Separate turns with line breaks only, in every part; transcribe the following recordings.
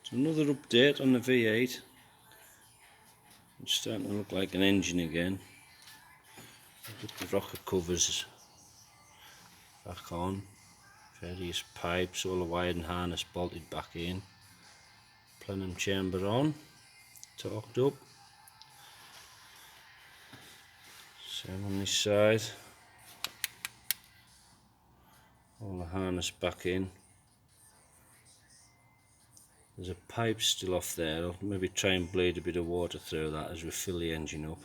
So another update on the V8. It's starting to look like an engine again. Put the rocker covers back on, various pipes, all the wired and harness bolted back in, plenum chamber on, torqued up. Same on this side, all the harness back in. There's a pipe still off there. I'll maybe try and bleed a bit of water through that as we fill the engine up.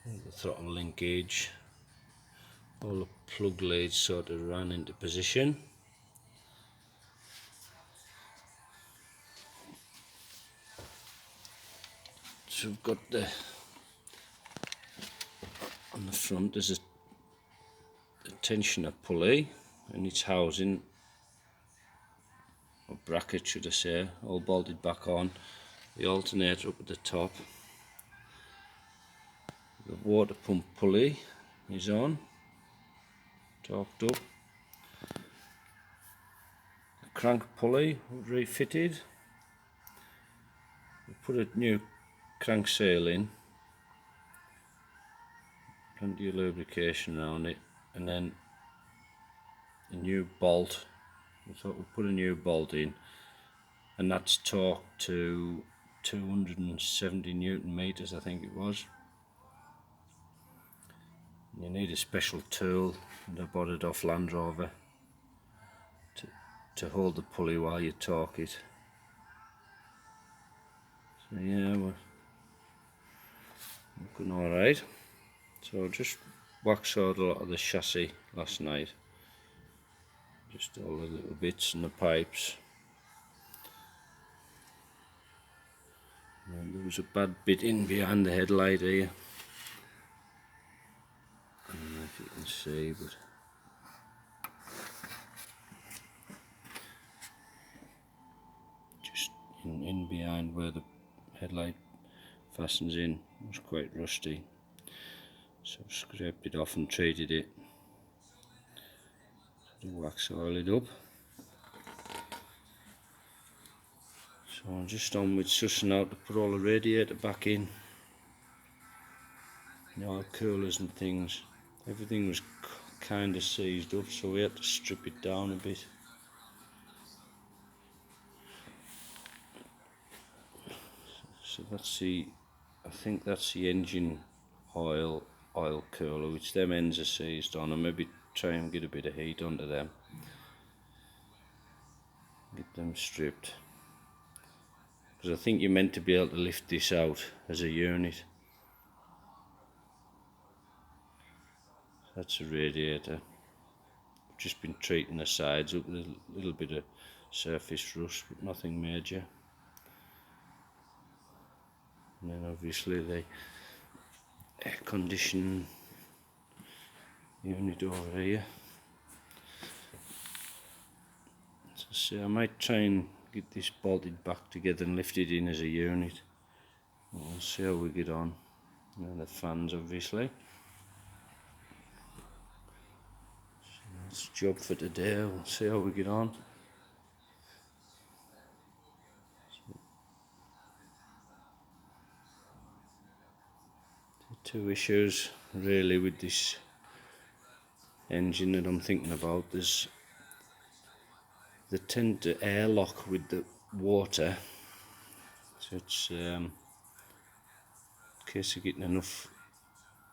The throttle linkage, all the plug leads sort of ran into position. So we've got on the front there's a tensioner pulley and its housing, or bracket should I say, all bolted back on. The alternator up at the top. The water pump pulley is on, torqued up. The crank pulley refitted. We put a new crank seal in, plenty of lubrication around it, and then a new bolt. We thought we'd put a new bolt in, and that's torqued to 270 Newton meters, I think it was. You need a special tool that I bought it off Rangerover to hold the pulley while you torque it. So yeah, we're looking alright. So I just waxed out a lot of the chassis last night, just all the little bits and the pipes. And there was a bad bit in behind the headlight here. I don't know if you can see, but just in behind where the headlight fastens in, it was quite rusty. So I scraped it off and treated it. Wax oil it up. So I'm just on with sussing out to put all the radiator back in. The oil coolers and things. Everything was kind of seized up, so we had to strip it down a bit. So that's I think that's the engine oil cooler, which them ends are seized on, and maybe try and get a bit of heat onto them. Get them stripped. Because I think you're meant to be able to lift this out as a unit. That's a radiator. I've just been treating the sides up with a little bit of surface rust, but nothing major. And then obviously the air conditioning unit over here. So I might try and get this bolted back together and lift it in as a unit. We'll see how we get on. And then the fans obviously. So that's the job for today. We'll see how we get on. The two issues really with this engine that I'm thinking about, there's they tend to airlock with the water, so it's in case of getting enough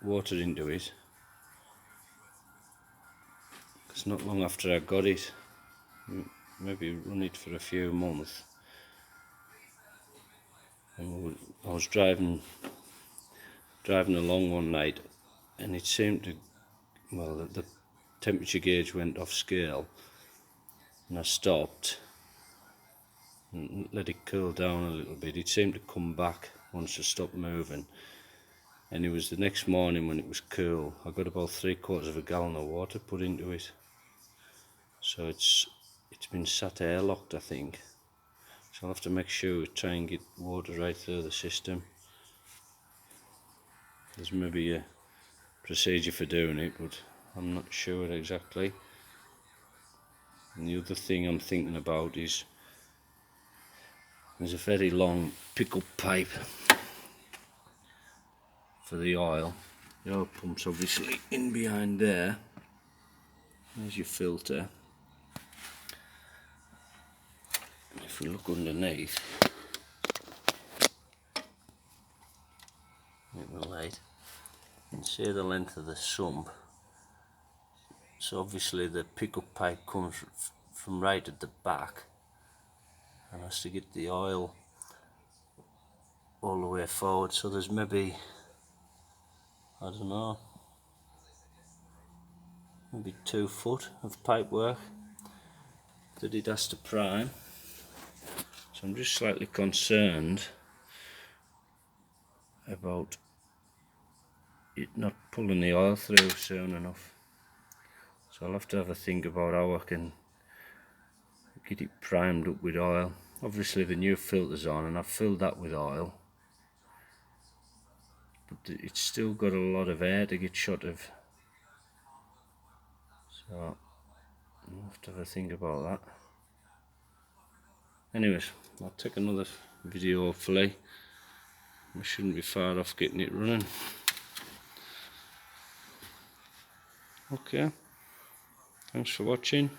water into it. It's not long after I got it, maybe run it for a few months, and I was driving along one night, and it seemed to, well, the temperature gauge went off scale, and I stopped and let it cool down a little bit. It seemed to come back once I stopped moving, and it was the next morning when it was cool. I got about 3/4 of a gallon of water put into it, so it's been sat airlocked, I think. So I'll have to make sure we try and get water right through the system. There's maybe a procedure for doing it, but I'm not sure exactly. And the other thing I'm thinking about is there's a very long pickup pipe for the oil. The oil pump's obviously in behind there. There's your filter. And if we look underneath, with the light, you can see the length of the sump. So obviously the pickup pipe comes from right at the back and has to get the oil all the way forward. So there's maybe, I don't know, maybe 2 foot of pipe work that it has to prime. So I'm just slightly concerned about it not pulling the oil through soon enough. So I'll have to have a think about how I can get it primed up with oil. Obviously the new filter's on and I've filled that with oil, but it's still got a lot of air to get shot of. So I'll have to have a think about that. Anyways, I'll take another video hopefully. We shouldn't be far off getting it running. Okay, thanks for watching.